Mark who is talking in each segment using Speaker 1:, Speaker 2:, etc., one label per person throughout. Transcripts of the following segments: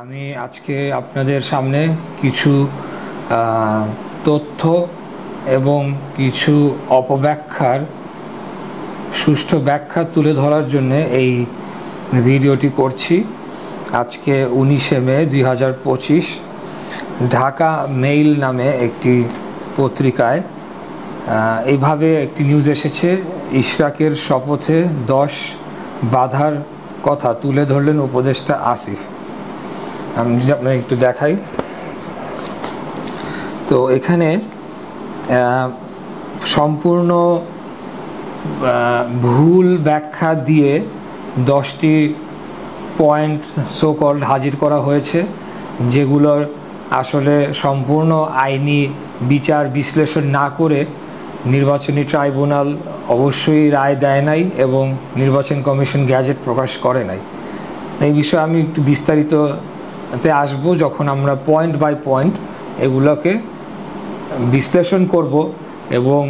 Speaker 1: আমি আজকে আপনাদের সামনে কিছু তথ্য এবং কিছু অপব্যাখ্যার সুষ্ঠু ব্যাখ্যা তুলে ধরার জন্য এই ভিডিওটি করছি। আজকে 19শে মে 2025 ঢাকা মেইল নামে একটি পত্রিকায় এইভাবে একটি নিউজ এসেছে। ইশরাকের শপথে 10 বাধার কথা তুলে ধরলেন উপদেষ্টা আসিফ। আমি যদি আপনাকে একটু দেখাই, তো এখানে সম্পূর্ণ ভুল ব্যাখ্যা দিয়ে 10টি পয়েন্ট সো কল্ড হাজির করা হয়েছে, যেগুলোর আসলে সম্পূর্ণ আইনি বিচার বিশ্লেষণ না করে নির্বাচনী ট্রাইব্যুনাল অবশ্যই রায় দেয় নাই এবং নির্বাচন কমিশন গ্যাজেট প্রকাশ করে নাই। এই বিষয়ে আমি একটু বিস্তারিততে আসবো যখন আমরা পয়েন্ট বাই পয়েন্ট এগুলোকে বিশ্লেষণ করব এবং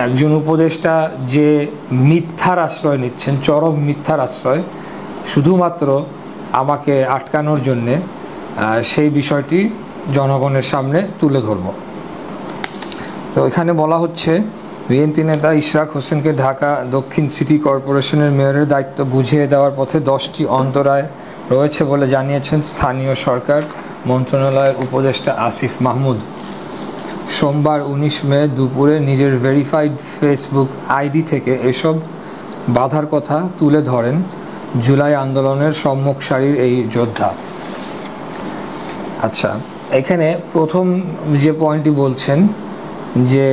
Speaker 1: একজন উপদেষ্টা যে মিথ্যার আশ্রয় নিচ্ছেন, চরম মিথ্যার আশ্রয়, শুধুমাত্র আমাকে আটকানোর জন্যে সেই বিষয়টি জনগণের সামনে তুলে ধরব। তো এখানে বলা হচ্ছে, বিএনপি নেতা ইশরাক হোসেনকে ঢাকা দক্ষিণ সিটি কর্পোরেশনের মেয়রের দায়িত্ব বুঝিয়ে দেওয়ার পথে 10টি অন্তরায় রয়েছে বলে জানিয়েছেন স্থানীয় সরকার মন্ত্রণালয়ের উপদেষ্টা আসিফ মাহমুদ। সোমবার 19 মে দুপুরে নিজের ভেরিফাইড ফেসবুক আইডি থেকে এসব বাধার কথা তুলে ধরেন জুলাই আন্দোলনের সম্মুখ সারির এই যোদ্ধা। আচ্ছা, এখানে প্রথম যে পয়েন্টটি বলছেন যে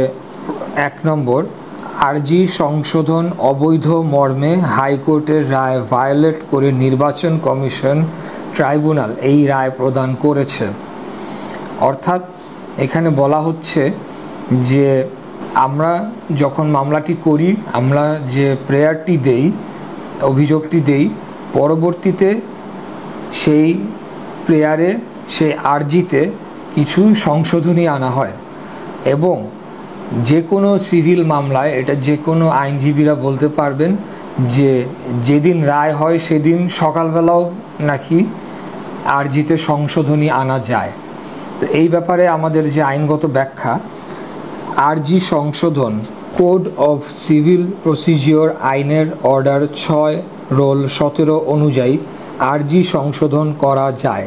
Speaker 1: 1 নম্বর, আরজি সংশোধন অবৈধ মর্মে হাইকোর্টের রায় ভায়োলেট করে নির্বাচন কমিশন ট্রাইব্যুনাল এই রায় প্রদান করেছে। অর্থাৎ এখানে বলা হচ্ছে যে আমরা যখন মামলাটি করি, আমরা যে প্রেয়ারটি দেই, অভিযোগটি দেই, পরবর্তীতে সেই প্রেয়ারে, সেই আরজিতে কিছু সংশোধনী আনা হয় এবং যে কোনো সিভিল মামলায় এটা যে কোনো আইনজীবীরা বলতে পারবেন যে যেদিন রায় হয় সেদিন সকালবেলাও নাকি আরজিতে সংশোধনী আনা যায়। তো এই ব্যাপারে আমাদের যে আইনগত ব্যাখ্যা, আরজি সংশোধন কোড অফ সিভিল প্রসিজিওর আইনের অর্ডার 6/17 অনুযায়ী আরজি সংশোধন করা যায়।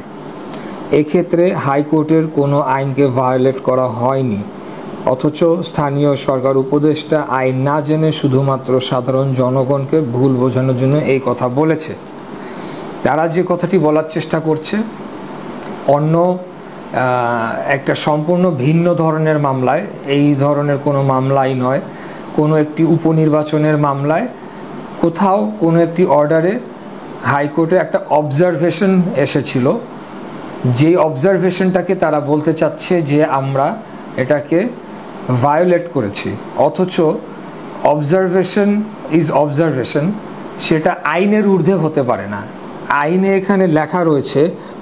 Speaker 1: এক্ষেত্রে হাইকোর্টের কোনো আইনকে ভায়োলেট করা হয়নি, অথচ স্থানীয় সরকার উপদেষ্টা আইন না জেনে শুধুমাত্র সাধারণ জনগণকে ভুল বোঝানোর জন্য এই কথা বলেছে। তারা যে কথাটি বলার চেষ্টা করছে, অন্য একটা সম্পূর্ণ ভিন্ন ধরনের মামলায়, এই ধরনের কোনো মামলাই নয়, কোনো একটি উপনির্বাচনের মামলায় কোথাও কোনো একটি অর্ডারে হাইকোর্টে একটা অবজারভেশন এসেছিল, যেই অবজারভেশনটাকে তারা বলতে চাচ্ছে যে আমরা এটাকে ভায়োলেট করেছি, অথচ অবজারভেশন ইজ অবজারভেশন, সেটা আইনের ঊর্ধ্বে হতে পারে না। আইনে এখানে লেখা রয়েছে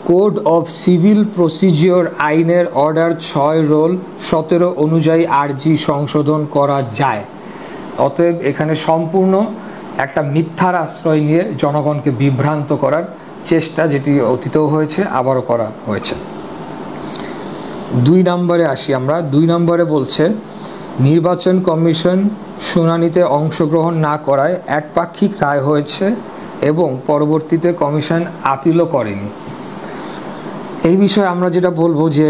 Speaker 1: কোড অফ সিভিল প্রসিজিওর আইনের অর্ডার 6/17 অনুযায়ী আরজি সংশোধন করা যায়। অতএব এখানে সম্পূর্ণ একটা মিথ্যার আশ্রয় নিয়ে জনগণকে বিভ্রান্ত করার চেষ্টা, যেটি অতীতেও হয়েছে, আবারও করা হয়েছে। 2 নম্বরে আসি আমরা। 2 নম্বরে বলছে, নির্বাচন কমিশন শুনানিতে অংশগ্রহণ না করায় একপাক্ষিক রায় হয়েছে এবং পরবর্তীতে কমিশন আপিলও করেনি। এই বিষয়ে আমরা যেটা বলবো যে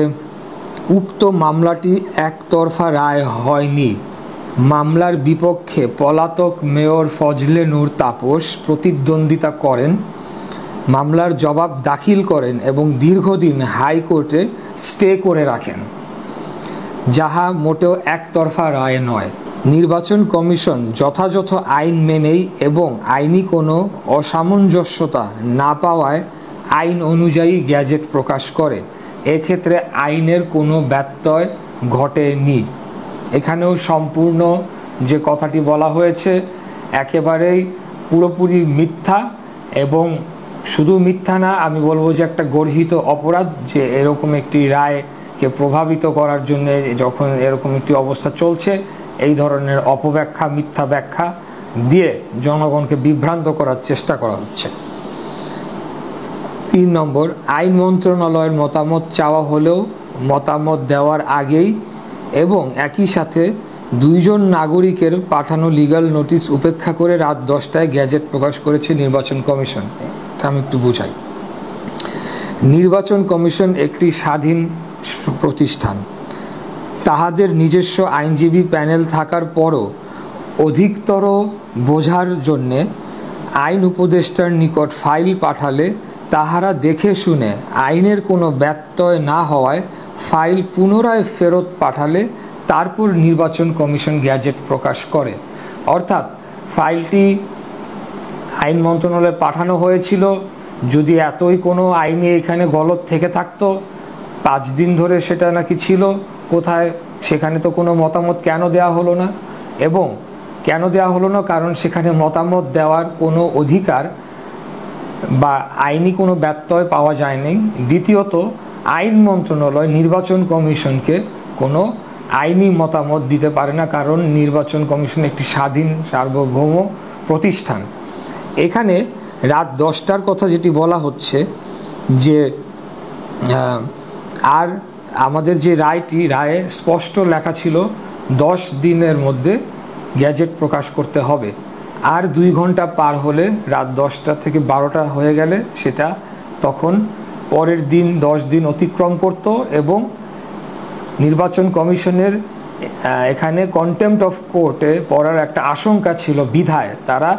Speaker 1: উক্ত মামলাটি একতরফা রায় হয়নি। মামলার বিপক্ষে পলাতক মেয়র ফজলে নূর তাপস প্রতিদ্বন্দ্বিতা করেন, মামলার জবাব দাখিল করেন এবং দীর্ঘদিন হাইকোর্টে স্টে করে রাখেন, যাহা মোটেও একতরফা রায় নয়। নির্বাচন কমিশন যথাযথ আইন মেনেই এবং আইনি কোনো অসামঞ্জস্যতা না পাওয়ায় আইন অনুযায়ী গ্যাজেট প্রকাশ করে। এক্ষেত্রে আইনের কোনো ব্যত্যয় ঘটেনি। এখানেও সম্পূর্ণ যে কথাটি বলা হয়েছে একেবারেই পুরোপুরি মিথ্যা, এবং শুধু মিথ্যা না, আমি বলবো যে একটা গর্হিত অপরাধ, যে এরকম একটি রায়কে প্রভাবিত করার জন্য যখন এরকম একটি অবস্থা চলছে, এই ধরনের অপব্যাখ্যা, মিথ্যা ব্যাখ্যা দিয়ে জনগণকে বিভ্রান্ত করার চেষ্টা করা হচ্ছে। 3 নম্বর, আইন মন্ত্রণালয়ের মতামত চাওয়া হলেও মতামত দেওয়ার আগেই এবং একই সাথে 2 জন নাগরিকের পাঠানো লিগ্যাল নোটিশ উপেক্ষা করে রাত 10টায় গ্যাজেট প্রকাশ করেছে নির্বাচন কমিশন। তা আমি একটু বুঝাই। নির্বাচন কমিশন একটি স্বাধীন প্রতিষ্ঠান। তাহাদের নিজস্ব আইনজীবী প্যানেল থাকার পরও অধিকতর বোঝার জন্যে আইন উপদেষ্টার নিকট ফাইল পাঠালে তাহারা দেখে শুনে আইনের কোনো ব্যত্যয় না হওয়ায় ফাইল পুনরায় ফেরত পাঠালে তারপর নির্বাচন কমিশন গ্যাজেট প্রকাশ করে। অর্থাৎ ফাইলটি আইন মন্ত্রণালয়ে পাঠানো হয়েছিল, যদি এতই কোনো আইনে এখানে গলত থেকে থাকতো, 5 দিন ধরে সেটা নাকি ছিল কোথায়, সেখানে তো কোনো মতামত কেন দেওয়া হলো না? এবং কেন দেওয়া হলো না? কারণ সেখানে মতামত দেওয়ার কোনো অধিকার বা আইনি কোনো ব্যত্যয় পাওয়া যায়নি। দ্বিতীয়ত, আইন মন্ত্রণালয় নির্বাচন কমিশনকে কোনো আইনি মতামত দিতে পারে না, কারণ নির্বাচন কমিশন একটি স্বাধীন সার্বভৌম প্রতিষ্ঠান। এখানে রাত 10টার কথা যেটি বলা হচ্ছে, যে আর আমাদের যে রায়ে স্পষ্ট লেখা ছিল 10 দিনের মধ্যে গ্যাজেট প্রকাশ করতে হবে। আর 2 ঘন্টা পার হলে, রাত 10টা থেকে 12টা হয়ে গেলে, সেটা তখন পরের দিন 10 দিন অতিক্রম করত এবং নির্বাচন কমিশনের এখানে কন্টেম্পট অফ কোর্টে পড়ার একটা আশঙ্কা ছিল বিধায় তারা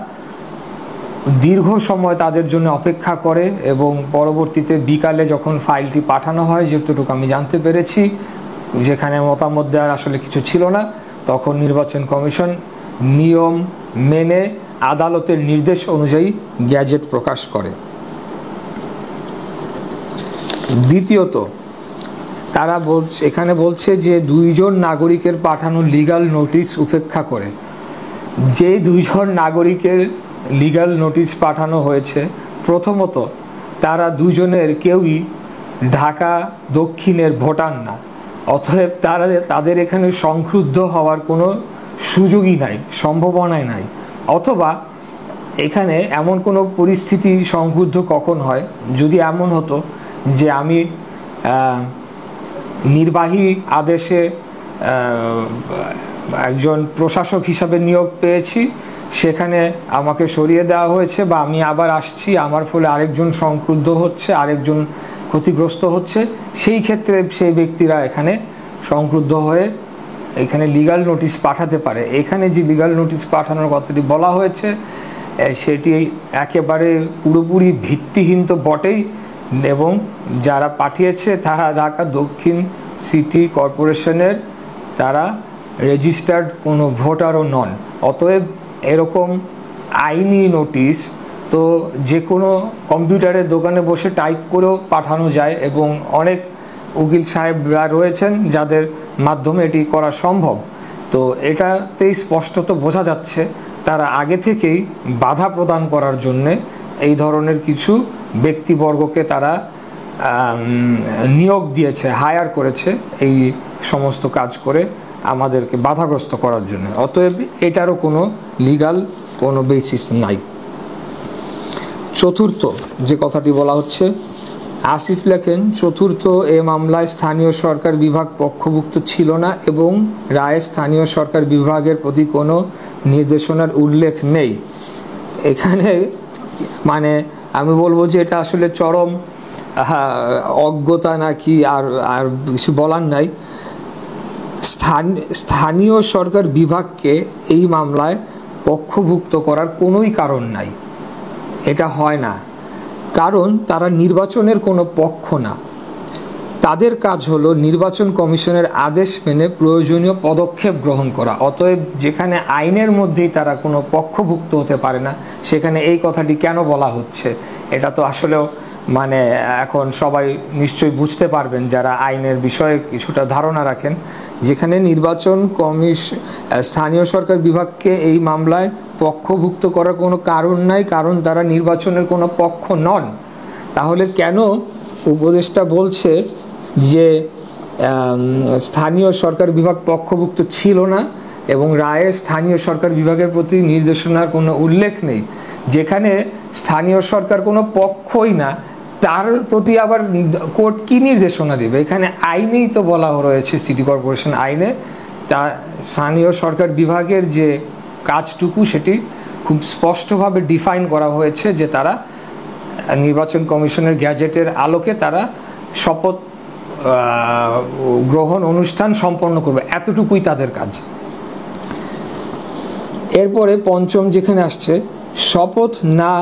Speaker 1: দীর্ঘ সময় তাদের জন্য অপেক্ষা করে এবং পরবর্তীতে বিকালে যখন ফাইলটি পাঠানো হয়, যেটুকু আমি জানতে পেরেছি, যেখানে মতামত দেওয়ার আসলে কিছু ছিল না, তখন নির্বাচন কমিশন নিয়ম মেনে আদালতের নির্দেশ অনুযায়ী গ্যাজেট প্রকাশ করে। দ্বিতীয়ত, তারা এখানে বলছে যে 2 জন নাগরিকের পাঠানো লিগ্যাল নোটিশ উপেক্ষা করে। যে 2 জন নাগরিকের লিগ্যাল নোটিশ পাঠানো হয়েছে, প্রথমত তারা 2 জনের কেউই ঢাকা দক্ষিণের ভোটার না, অতএব তাদের এখানে সংক্ষুব্ধ হওয়ার কোনো সুযোগই নাই, সম্ভাবনাই নাই। অথবা এখানে এমন কোনো পরিস্থিতি সংক্ষুব্ধ কখন হয়, যদি এমন হতো যে আমি নির্বাহী আদেশে একজন প্রশাসক হিসাবে নিয়োগ পেয়েছি, সেখানে আমাকে সরিয়ে দেওয়া হয়েছে বা আমি আবার আসছি, আমার ফলে আরেকজন সংক্ষুব্ধ হচ্ছে, আরেকজন ক্ষতিগ্রস্ত হচ্ছে, সেই ক্ষেত্রে সেই ব্যক্তিরা এখানে সংক্ষুব্ধ হয়ে এখানে লিগ্যাল নোটিশ পাঠাতে পারে। এখানে যে লিগ্যাল নোটিশ পাঠানোর কথাটি বলা হয়েছে, সেটি একেবারে পুরোপুরি ভিত্তিহীন তো বটেই, এবং যারা পাঠিয়েছে তারা ঢাকা দক্ষিণ সিটি কর্পোরেশনের তারা রেজিস্টার্ড কোনো ভোটারও নন। অতএব এরকম আইনি নোটিশ তো যে কোনো কম্পিউটারের দোকানে বসে টাইপ করেও পাঠানো যায়, এবং অনেক উকিল সাহেবরা রয়েছেন যাদের মাধ্যমে এটি করা সম্ভব। তো এটাতেই স্পষ্টত বোঝা যাচ্ছে তারা আগে থেকেই বাধা প্রদান করার জন্যে এই ধরনের কিছু ব্যক্তিবর্গকে তারা নিয়োগ দিয়েছে, হায়ার করেছে এই সমস্ত কাজ করে আমাদেরকে বাধাগ্রস্ত করার জন্য। অতএব এটারও কোনো লিগ্যাল কোনো বেসিস নাই। চতুর্থ যে কথাটি বলা হচ্ছে, আসিফ লেখেন, চতুর্থ এ মামলায় স্থানীয় সরকার বিভাগ পক্ষভুক্ত ছিল না এবং রায়ে স্থানীয় সরকার বিভাগের প্রতি কোনো নির্দেশনার উল্লেখ নেই। এখানে মানে আমি বলবো যে এটা আসলে চরম অজ্ঞতা নাকি, আর কিছু বলার নাই। স্থানীয় সরকার বিভাগকে এই মামলায় পক্ষভুক্ত করার কোনোই কারণ নাই, এটা হয় না, কারণ তারা নির্বাচনের কোনো পক্ষ না। তাদের কাজ হলো নির্বাচন কমিশনের আদেশ মেনে প্রয়োজনীয় পদক্ষেপ গ্রহণ করা। অতএব যেখানে আইনের মধ্যেই তারা কোনো পক্ষভুক্ত হতে পারে না, সেখানে এই কথাটি কেন বলা হচ্ছে, এটা তো আসলেও মানে এখন সবাই নিশ্চয়ই বুঝতে পারবেন যারা আইনের বিষয়ে কিছুটা ধারণা রাখেন, যেখানে নির্বাচন স্থানীয় সরকার বিভাগকে এই মামলায় পক্ষভুক্ত করার কোনো কারণ নাই, কারণ তারা নির্বাচনের কোনো পক্ষ নন। তাহলে কেন উপদেষ্টা বলছে যে স্থানীয় সরকার বিভাগ পক্ষভুক্ত ছিল না এবং রায়ে স্থানীয় সরকার বিভাগের প্রতি নির্দেশনার কোনো উল্লেখ নেই? যেখানে স্থানীয় সরকার কোনো পক্ষই না, তার প্রতি আবার কোর্ট কি নির্দেশনা দেবে? এখানে আইনেই তো বলা রয়েছে, সিটি কর্পোরেশন আইনে তা স্থানীয় সরকার বিভাগের যে কাজটুকু সেটি খুব স্পষ্টভাবে ডিফাইন করা হয়েছে যে তারা নির্বাচন কমিশনের গ্যাজেটের আলোকে তারা শপথ গ্রহণ অনুষ্ঠান সম্পন্ন করবে, এতটুকুই তাদের কাজ। এরপরে পঞ্চম যেখানে আসছে, শপথ না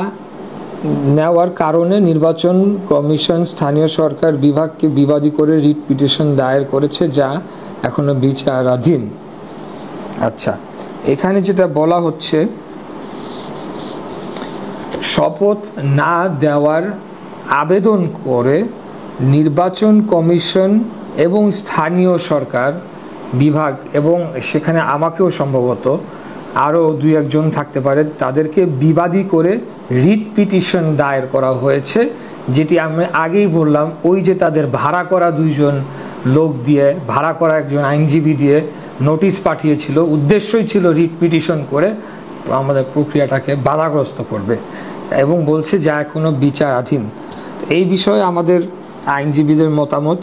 Speaker 1: নেওয়ার কারণে নির্বাচন কমিশন স্থানীয় সরকার বিভাগকে বিবাদী করে রিট পিটিশন দায়ের করেছে যা এখনো বিচারাধীন। আচ্ছা, এখানে যেটা বলা হচ্ছে, শপথ না দেওয়ার আবেদন করে নির্বাচন কমিশন এবং স্থানীয় সরকার বিভাগ, এবং সেখানে আমাকেও সম্ভবত আরও 2-1 থাকতে পারে, তাদেরকে বিবাদী করে রিট পিটিশন দায়ের করা হয়েছে, যেটি আমি আগেই বললাম, ওই যে তাদের ভাড়া করা 2 লোক দিয়ে, ভাড়া করা একজন আইনজীবী দিয়ে নোটিশ পাঠিয়েছিল, উদ্দেশ্যই ছিল রিট পিটিশন করে আমাদের প্রক্রিয়াটাকে বাধাগ্রস্ত করবে, এবং বলছে যা এখনো বিচারাধীন। এই বিষয়ে আমাদের আইনজীবীদের মতামত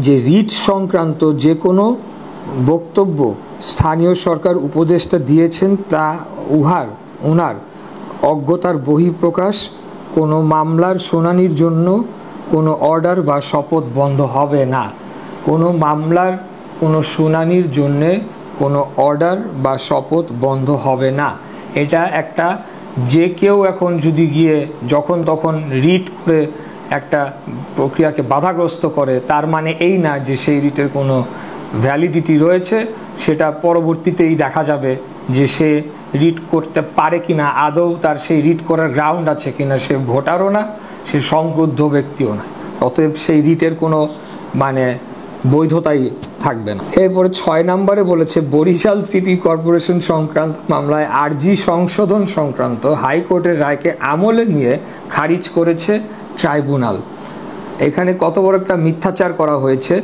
Speaker 1: যে রিট সংক্রান্ত যে কোনো বক্তব্য স্থানীয় সরকার উপদেষ্টা দিয়েছেন তা উনার অজ্ঞতার বহিঃপ্রকাশ। কোনো মামলার শুনানির জন্য কোনো অর্ডার বা শপথ বন্ধ হবে না। কোনো মামলার কোনো শুনানির জন্যে কোনো অর্ডার বা শপথ বন্ধ হবে না। এটা একটা, যে কেউ এখন যদি গিয়ে যখন তখন রিট করে একটা প্রক্রিয়াকে বাধাগ্রস্ত করে, তার মানে এই না যে সেই রিটের কোনো ভ্যালিডিটি রয়েছে। সেটা পরবর্তীতেই দেখা যাবে যে সে রিট করতে পারে কিনা, আদৌ তার সেই রিট করার গ্রাউন্ড আছে কিনা। সে ভোটারও না, সে সংক্রুদ্ধ ব্যক্তিও না, অতএব সেই রিটের কোনো বৈধতাই থাকবে না। এরপরে 6 নম্বরে বলেছে, বরিশাল সিটি কর্পোরেশন সংক্রান্ত মামলায় আরজি সংশোধন সংক্রান্ত হাইকোর্টের রায়কে আমলে নিয়ে খারিজ করেছে ট্রাইব্যুনাল। এখানে কত বড় একটা মিথ্যাচার করা হয়েছে,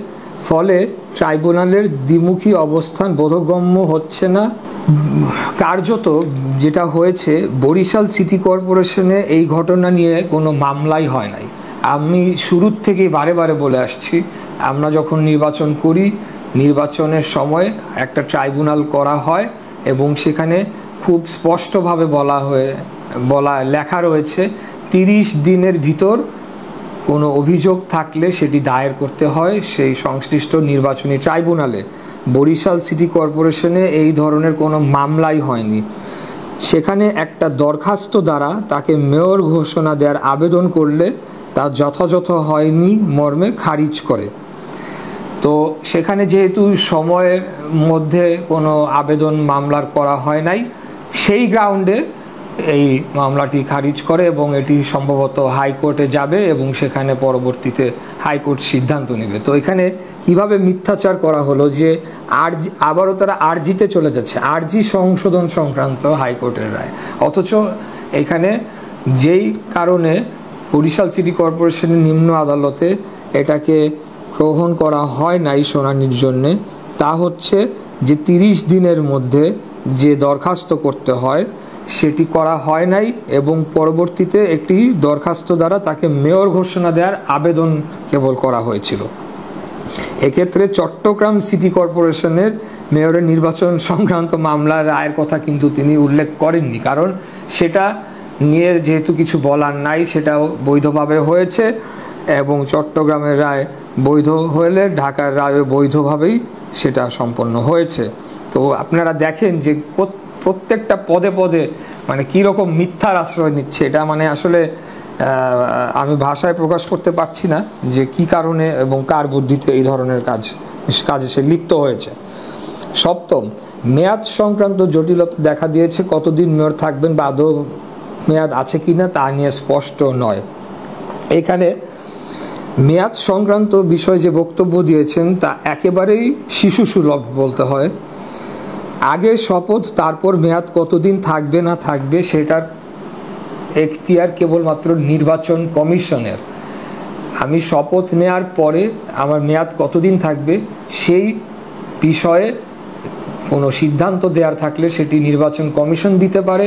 Speaker 1: ফলে ট্রাইব্যুনালের দ্বিমুখী অবস্থান বোধগম্য হচ্ছে না। কার্যত যেটা হয়েছে, বরিশাল সিটি কর্পোরেশনে এই ঘটনা নিয়ে কোনো মামলাই হয় নাই। আমি শুরুর থেকেই বারে বারে বলে আসছি, আমরা যখন নির্বাচন করি, নির্বাচনের সময় একটা ট্রাইব্যুনাল করা হয় এবং সেখানে খুব স্পষ্টভাবে লেখা রয়েছে 30 দিনের ভিতর কোনো অভিযোগ থাকলে সেটি দায়ের করতে হয় সেই সংশ্লিষ্ট নির্বাচনী ট্রাইব্যুনালে। বরিশাল সিটি কর্পোরেশনে এই ধরনের কোনো মামলাই হয়নি। সেখানে একটা দরখাস্ত দ্বারা তাকে মেয়র ঘোষণা দেওয়ার আবেদন করলে তা যথাযথ হয়নি মর্মে খারিজ করে। তো সেখানে যেহেতু সময়ের মধ্যে কোনো আবেদন মামলার করা হয় নাই, সেই গ্রাউন্ডে এই মামলাটি খারিজ করে এবং এটি সম্ভবত হাইকোর্টে যাবে এবং সেখানে পরবর্তীতে হাইকোর্ট সিদ্ধান্ত নেবে। তো এখানে কিভাবে মিথ্যাচার করা হলো যে আবারও তারা আরজিতে চলে যাচ্ছে, আরজি সংশোধন সংক্রান্ত হাইকোর্টের রায়, অথচ এখানে যেই কারণে বরিশাল সিটি কর্পোরেশনের নিম্ন আদালতে এটাকে গ্রহণ করা হয় নাই শুনানির জন্যে, তা হচ্ছে যে 30 দিনের মধ্যে যে দরখাস্ত করতে হয় সেটি করা হয় নাই এবং পরবর্তীতে একটি দরখাস্ত দ্বারা তাকে মেয়র ঘোষণা দেওয়ার আবেদন কেবল করা হয়েছিল। এক্ষেত্রে চট্টগ্রাম সিটি কর্পোরেশনের মেয়রের নির্বাচন সংক্রান্ত মামলার রায়ের কথা কিন্তু তিনি উল্লেখ করেননি, কারণ সেটা নিয়ে যেহেতু কিছু বলার নাই, সেটাও বৈধভাবে হয়েছে এবং চট্টগ্রামের রায় বৈধ হলে ঢাকার রায়ও বৈধভাবেই সেটা সম্পন্ন হয়েছে। তো আপনারা দেখেন যে প্রত্যেকটা পদে পদে কীরকম মিথ্যার আশ্রয় নিচ্ছে, এটা আসলে আমি ভাষায় প্রকাশ করতে পারছি না যে কি কারণে এবং কার বুদ্ধিতে এই ধরনের কাজে সে লিপ্ত হয়েছে। সপ্তম, মেয়াদ সংক্রান্ত জটিলতা দেখা দিয়েছে। কতদিন মেয়র থাকবেন বা আদৌ মেয়াদ আছে কিনা তা নিয়ে স্পষ্ট নয়। এখানে মেয়াদ সংক্রান্ত বিষয়ে যে বক্তব্য দিয়েছেন তা একেবারেই শিশুসুলভ বলতে হয়। আগে শপথ, তারপর মেয়াদ কতদিন থাকবে না থাকবে সেটার এখতিয়ার কেবলমাত্র নির্বাচন কমিশনের। আমি শপথ নেওয়ার পরে আমার মেয়াদ কতদিন থাকবে সেই বিষয়ে কোনো সিদ্ধান্ত দেওয়ার থাকলে সেটি নির্বাচন কমিশন দিতে পারে,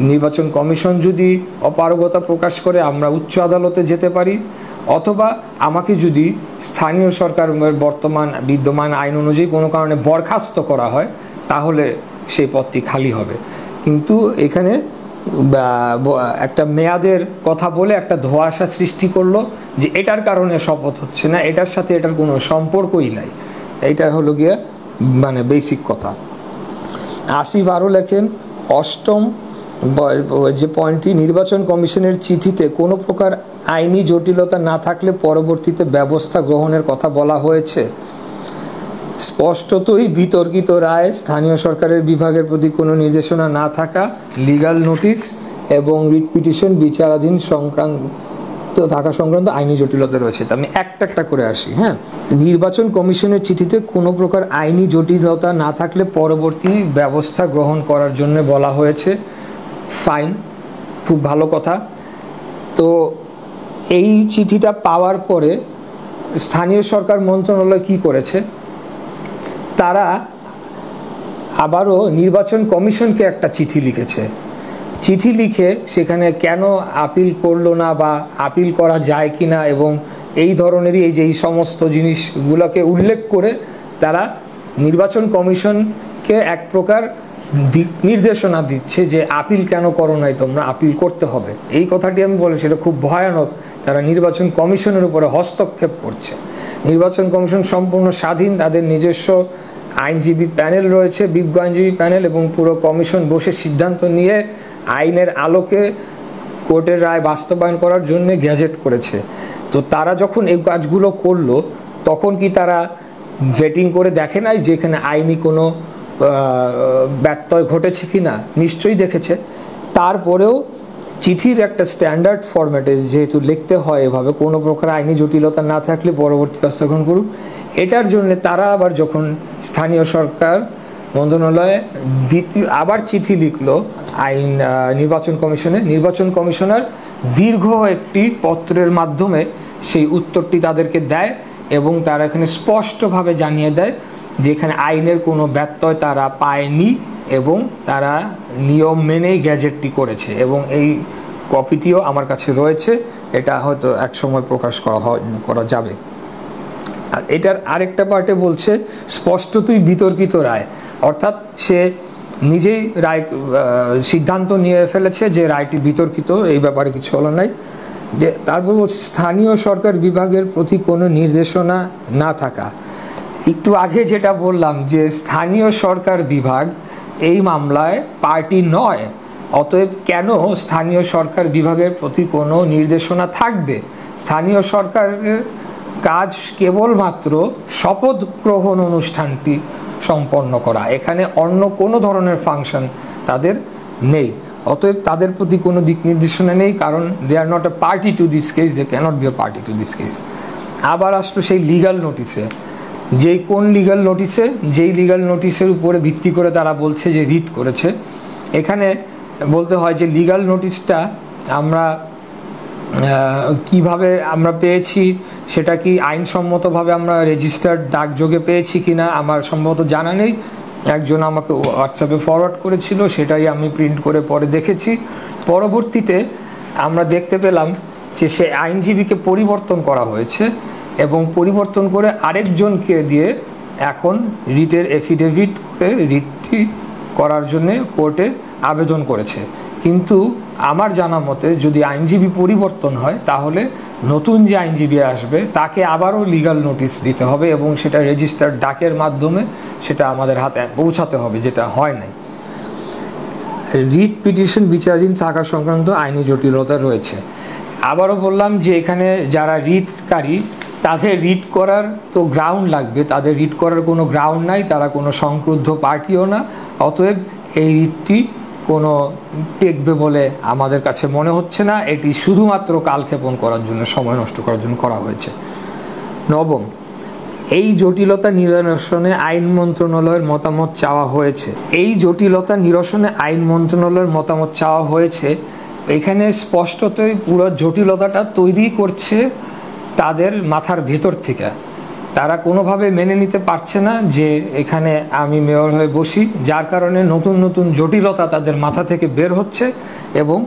Speaker 1: নির্বাচন কমিশন যদি অপারগতা প্রকাশ করে আমরা উচ্চ আদালতে যেতে পারি, অথবা আমাকে যদি স্থানীয় সরকারের বর্তমান বিদ্যমান আইন অনুযায়ী কোনো কারণে বরখাস্ত করা হয়, তাহলে সেই পদটি খালি হবে। কিন্তু এখানে একটা মেয়াদের কথা বলে একটা ধোঁয়াশা সৃষ্টি করলো যে এটার কারণে শপথ হচ্ছে না, এটার সাথে এটার কোনো সম্পর্কই নাই। এইটা হলো গিয়ে বেসিক কথা। আসিফ আরও লেখেন, অষ্টম যে পয়েন্টটি, নির্বাচন কমিশনের চিঠিতে কোনো প্রকার আইনি জটিলতা না থাকলে পরবর্তীতে ব্যবস্থা গ্রহণের কথা বলা হয়েছে। স্পষ্টতই বিতর্কিত রায়, স্থানীয় সরকারের বিভাগের প্রতি কোনো নির্দেশনা না থাকা, লিগ্যাল নোটিশ এবং রিট পিটিশন বিচারাধীন সংক্রান্ত আইনি জটিলতা রয়েছে। তো আমি একটা একটা করে আসি। হ্যাঁ, নির্বাচন কমিশনের চিঠিতে কোনো প্রকার আইনি জটিলতা না থাকলে পরবর্তী ব্যবস্থা গ্রহণ করার জন্য বলা হয়েছে। ফাইন, খুব ভালো কথা। তো এই চিঠিটা পাওয়ার পরে স্থানীয় সরকার মন্ত্রণালয় কি করেছে, তারা আবারও নির্বাচন কমিশনকে একটা চিঠি লিখেছে। চিঠি লিখে সেখানে কেন আপিল করলো না বা আপিল করা যায় কি না এবং এই ধরনেরই এই সমস্ত জিনিসগুলোকে উল্লেখ করে তারা নির্বাচন কমিশনকে এক প্রকার দিক নির্দেশনা দিচ্ছে যে আপিল কেন করো নাই তোমরা, আপিল করতে হবে। এই কথাটি আমি বলি, সেটা খুব ভয়ানক। তারা নির্বাচন কমিশনের উপরে হস্তক্ষেপ করছে। নির্বাচন কমিশন সম্পূর্ণ স্বাধীন, তাদের নিজস্ব আইনজীবী প্যানেল রয়েছে, বিজ্ঞ আইনজীবী প্যানেল, এবং পুরো কমিশন বসে সিদ্ধান্ত নিয়ে আইনের আলোকে কোর্টের রায় বাস্তবায়ন করার জন্য গ্যাজেট করেছে। তো তারা যখন এই কাজগুলো করলো, তখন কি তারা ভেটিং করে দেখে নাই যে এখানে আইনি কোনো ব্যত্যয় ঘটেছে কি না? নিশ্চয়ই দেখেছে। তারপরেও চিঠির একটা স্ট্যান্ডার্ড ফরম্যাটে যেহেতু লিখতে হয় এভাবে, কোনো প্রকার আইনি জটিলতা না থাকলে পরবর্তী ব্যবস্থা গ্রহণ করুক, এটার জন্য তারা আবার যখন স্থানীয় সরকার মন্ত্রণালয়ে আবার চিঠি লিখলো নির্বাচন কমিশনে, নির্বাচন কমিশনার দীর্ঘ একটি পত্রের মাধ্যমে সেই উত্তরটি তাদেরকে দেয় এবং তারা এখানে স্পষ্টভাবে জানিয়ে দেয় যে এখানে আইনের কোনো ব্যত্যয় তারা পায়নি এবং তারা নিয়ম মেনেই গ্যাজেটটি করেছে। এবং এই কপিটিও আমার কাছে রয়েছে, এটা হয়তো এক সময় প্রকাশ করা যাবে। আর এটার আরেকটা পার্টে বলছে স্পষ্টতই বিতর্কিত রায়, অর্থাৎ সে নিজেই রায় সিদ্ধান্ত নিয়ে ফেলেছে যে রায়টি বিতর্কিত, এই ব্যাপারে কিছু বলার নাই। তারপর বলছে স্থানীয় সরকার বিভাগের প্রতি কোনো নির্দেশনা না থাকা। একটু আগে যেটা বললাম যে স্থানীয় সরকার বিভাগ এই মামলায় পার্টি নয়, অতএব কেন স্থানীয় সরকার বিভাগের প্রতি কোনো নির্দেশনা থাকবে? স্থানীয় সরকারের কাজ কেবলমাত্র শপথ গ্রহণ অনুষ্ঠানটি সম্পন্ন করা, এখানে অন্য কোনো ধরনের ফাংশন তাদের নেই। অতএব তাদের প্রতি কোনো দিক নির্দেশনা নেই, কারণ they are not a party to this case, they cannot be a party to this case. আবার আসলো সেই লিগাল নোটিসে, যেই লিগাল নোটিসের উপরে ভিত্তি করে তারা বলছে যে রিট করেছে। এখানে বলতে হয় যে লিগাল নোটিসটা আমরা কিভাবে আমরা পেয়েছি, সেটা কি আইনসম্মতভাবে আমরা রেজিস্টার্ড ডাকযোগে পেয়েছি কিনা আমার সম্ভবত জানা নেই। একজন আমাকে হোয়াটসঅ্যাপে ফরওয়ার্ড করেছিল, সেটাই আমি প্রিন্ট করে পরে দেখেছি। পরবর্তীতে আমরা দেখতে পেলাম যে সে আইনজীবীকে পরিবর্তন করা হয়েছে এবং পরিবর্তন করে আরেকজনকে দিয়ে এখন রিটের এফিডেভিট করে রিটটি করার জন্যে কোর্টে আবেদন করেছে। কিন্তু আমার জানা মতে যদি আইনজীবী পরিবর্তন হয়, তাহলে নতুন যে আইনজীবী আসবে তাকে আবারও লিগাল নোটিশ দিতে হবে এবং সেটা রেজিস্টার্ড ডাকের মাধ্যমে সেটা আমাদের হাতে পৌঁছাতে হবে, যেটা হয় নাই। রিট পিটিশন বিচারাধীন থাকা সংক্রান্ত আইনি জটিলতা রয়েছে। আবারও বললাম যে এখানে যারা রিটকারী তাদের রিট করার তো গ্রাউন্ড লাগবে, তাদের রিট করার কোনো গ্রাউন্ড নাই, তারা কোনো সংক্রুদ্ধ পার্টিও না। অতএব এই রিটটি কোনো টেকবে বলে আমাদের কাছে মনে হচ্ছে না। এটি শুধুমাত্র কালক্ষেপণ করার জন্য, সময় নষ্ট করার জন্য করা হয়েছে। নবম, এই জটিলতা নিরসনে আইন মন্ত্রণালয়ের মতামত চাওয়া হয়েছে। এই জটিলতা নিরসনে আইন মন্ত্রণালয়ের মতামত চাওয়া হয়েছে। এখানে স্পষ্টতই পুরো জটিলতাটা তৈরি করছে তাদের মাথার ভেতর থেকে। তারা কোনোভাবে মেনে নিতে পারছে না যে এখানে আমি মেয়র হয়ে বসি, যার কারণে নতুন নতুন জটিলতা তাদের মাথা থেকে বের হচ্ছে। এবং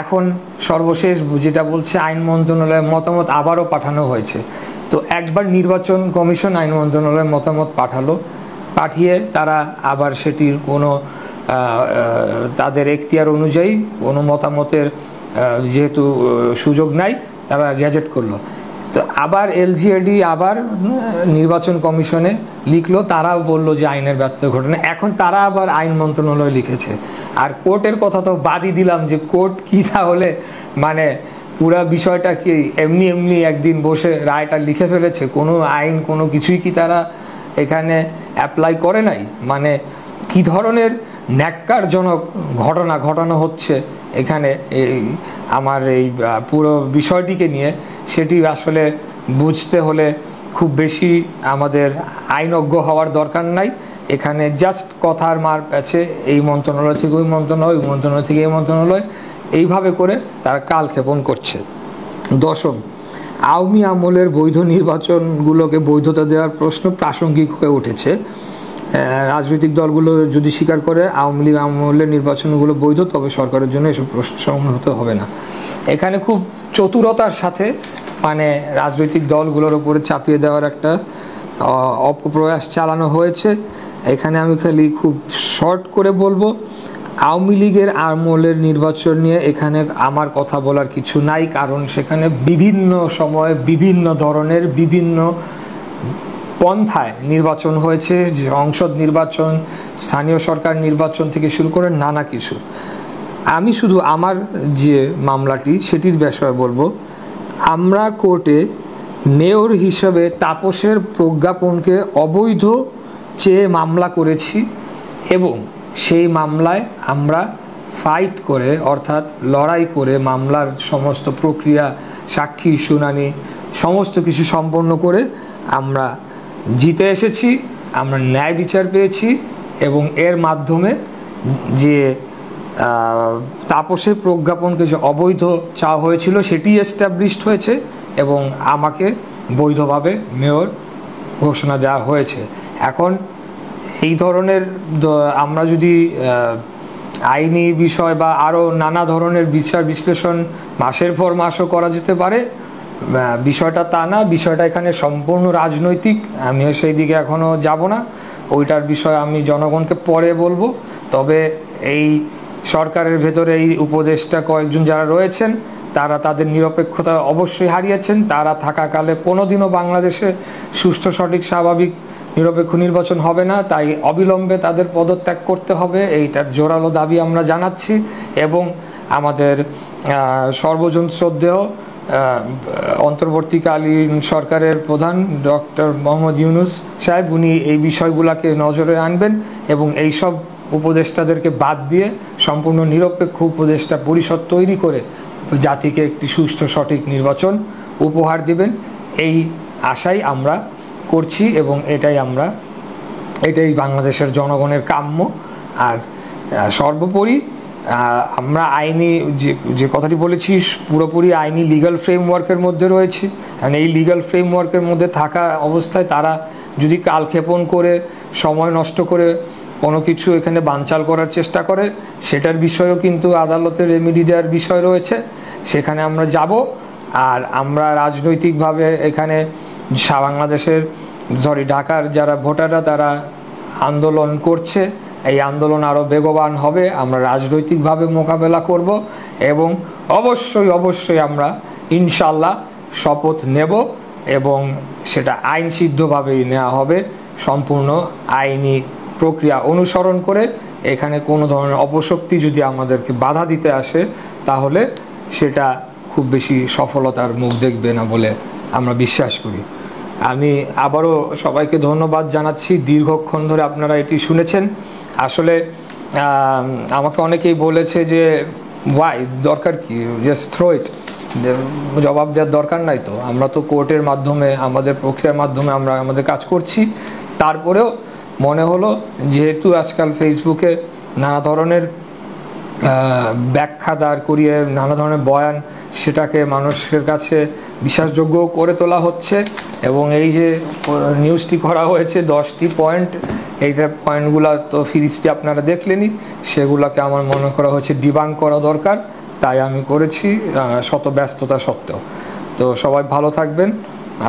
Speaker 1: এখন সর্বশেষ যেটা বলছে আইন মন্ত্রণালয়ের মতামত আবারও পাঠানো হয়েছে। তো একবার নির্বাচন কমিশন আইন মন্ত্রণালয়ের মতামত পাঠিয়ে তারা আবার সেটির কোনো তাদের এখতিয়ার অনুযায়ী কোনো মতামতের যেহেতু সুযোগ নাই, তারা গ্যাজেট করলো। তো আবার এলজিএডি আবার নির্বাচন কমিশনে লিখলো, তারাও বললো যে আইনের ব্যর্থ ঘটনা। এখন তারা আবার আইন মন্ত্রণালয় লিখেছে। আর কোর্টের কথা তো বাদই দিলাম, যে কোর্ট কি তাহলে মানে পুরা বিষয়টা কি এমনি একদিন বসে রায়টা লিখে ফেলেছে, কোনো আইন কোনো কিছুই কি তারা এখানে অ্যাপ্লাই করে নাই? মানে কি ধরনের ন্যাক্কারজনক ঘটনা ঘটানো হচ্ছে এখানে এই আমার এই পুরো বিষয়টিকে নিয়ে, সেটি আসলে বুঝতে হলে খুব বেশি আমাদের আইনজ্ঞ হওয়ার দরকার নাই। এখানে জাস্ট কথার মার প্যাচে এই মন্ত্রণালয় থেকে ওই মন্ত্রণালয়, ওই মন্ত্রণালয় থেকে এই মন্ত্রণালয়, এইভাবে করে তারা কালক্ষেপণ করছে। দশম, আওয়ামী আমলের বৈধ নির্বাচনগুলোকে বৈধতা দেওয়ার প্রশ্ন প্রাসঙ্গিক হয়ে উঠেছে। রাজনৈতিক দলগুলো যদি স্বীকার করে আওয়ামী লীগ আমলের নির্বাচনগুলো বৈধ, তবে সরকারের জন্য এসব প্রশ্ন সম্মুখীন হতে হবে না। এখানে খুব চতুরতার সাথে মানে রাজনৈতিক দলগুলোর উপরে চাপিয়ে দেওয়ার একটা অপপ্রয়াস চালানো হয়েছে। এখানে আমি খালি খুব শর্ট করে বলবো, আওয়ামী লীগের আমলের নির্বাচন নিয়ে এখানে আমার কথা বলার কিছু নাই, কারণ সেখানে বিভিন্ন সময়ে বিভিন্ন ধরনের বিভিন্ন পন্থায় নির্বাচন হয়েছে, সংসদ নির্বাচন, স্থানীয় সরকার নির্বাচন থেকে শুরু করে নানা কিছু। আমি শুধু আমার যে মামলাটি সেটির বিষয়ে বলবো। আমরা কোর্টে মেয়র হিসেবে তাপসের প্রজ্ঞাপনকে অবৈধ চেয়ে মামলা করেছি এবং সেই মামলায় আমরা ফাইট করে অর্থাৎ লড়াই করে মামলার সমস্ত প্রক্রিয়া, সাক্ষী, শুনানি সমস্ত কিছু সম্পন্ন করে আমরা জিতে এসেছি, আমরা ন্যায় বিচার পেয়েছি এবং এর মাধ্যমে যে তাপসের প্রজ্ঞাপনকে যে অবৈধ চাওয়া হয়েছিল সেটি এস্টাবলিশড হয়েছে এবং আমাকে বৈধভাবে মেয়র ঘোষণা দেওয়া হয়েছে। এখন এই ধরনের আমরা যদি আইনি বিষয় বা আরও নানা ধরনের বিচার বিশ্লেষণ মাসের পর মাসও করা যেতে পারে, বিষয়টা তা না। বিষয়টা এখানে সম্পূর্ণ রাজনৈতিক। আমি সেই দিকে এখনও যাব না, ওইটার বিষয় আমি জনগণকে পরে বলবো। তবে এই সরকারের ভেতরে এই উপদেষ্টা কয়েকজন যারা রয়েছেন তারা তাদের নিরপেক্ষতা অবশ্যই হারিয়েছেন। তারা থাকাকালে কোনোদিনও বাংলাদেশে সুষ্ঠু, সঠিক, স্বাভাবিক, নিরপেক্ষ নির্বাচন হবে না। তাই অবিলম্বে তাদের পদত্যাগ করতে হবে, এইটার জোরালো দাবি আমরা জানাচ্ছি। এবং আমাদের সর্বজন শ্রদ্ধেয় অন্তর্বর্তীকালীন সরকারের প্রধান ডক্টর মোহাম্মদ ইউনূস সাহেব, উনি এই বিষয়গুলোকে নজরে আনবেন এবং এইসব উপদেষ্টাদেরকে বাদ দিয়ে সম্পূর্ণ নিরপেক্ষ উপদেষ্টা পরিষদ তৈরি করে জাতিকে একটি সুষ্ঠু, সঠিক নির্বাচন উপহার দেবেন, এই আশাই আমরা করছি এবং এটাই বাংলাদেশের জনগণের কাম্য। আর সর্বোপরি আমরা আইনি যে কথাটি বলেছি পুরোপুরি আইনি লিগ্যাল ফ্রেমওয়ার্কের মধ্যে রয়েছে। কারণ এই লিগ্যাল ফ্রেমওয়ার্কের মধ্যে থাকা অবস্থায় তারা যদি কালক্ষেপণ করে, সময় নষ্ট করে কোনো কিছু এখানে বানচাল করার চেষ্টা করে, সেটার বিষয়েও কিন্তু আদালতের রেমেডি দেওয়ার বিষয় রয়েছে, সেখানে আমরা যাব। আর আমরা রাজনৈতিকভাবে এখানে বাংলাদেশের ঢাকার যারা ভোটাররা তারা আন্দোলন করছে, এই আন্দোলন আরও বেগবান হবে। আমরা রাজনৈতিকভাবে মোকাবেলা করব এবং অবশ্যই আমরা ইনশাল্লাহ শপথ নেব এবং সেটা আইনসিদ্ধভাবেই নেওয়া হবে, সম্পূর্ণ আইনি প্রক্রিয়া অনুসরণ করে। এখানে কোনো ধরনের অপশক্তি যদি আমাদেরকে বাধা দিতে আসে তাহলে সেটা খুব বেশি সফলতার মুখ দেখবে না বলে আমরা বিশ্বাস করি। আমি আবারও সবাইকে ধন্যবাদ জানাচ্ছি। দীর্ঘক্ষণ ধরে আপনারা এটি শুনেছেন। আসলে আমাকে অনেকেই বলেছে যে ওয়াই, দরকার কি, জাস্ট থ্রো ইট, জবাব দেওয়ার দরকার নাই। তো আমরা তো কোর্টের মাধ্যমে, আমাদের প্রক্রিয়ার মাধ্যমে আমরা আমাদের কাজ করছি। তারপরেও মনে হলো যেহেতু আজকাল ফেসবুকে নানা ধরনের ব্যাখ্যা দাঁড় করিয়ে নানা ধরনের বয়ান, সেটাকে মানুষের কাছে বিশ্বাসযোগ্য করে তোলা হচ্ছে। এবং এই যে নিউজটি করা হয়েছে 10টি পয়েন্ট, এইটার পয়েন্টগুলো তো ফিরিস্তি আপনারা দেখলেনই, সেগুলোকে আমার মনে করা হচ্ছে ডিবাঙ্ক করা দরকার, তাই আমি করেছি শত ব্যস্ততা সত্ত্বেও। তো সবাই ভালো থাকবেন,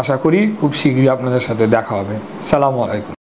Speaker 1: আশা করি খুব শীঘ্রই আপনাদের সাথে দেখা হবে। সালামু আলাইকুম।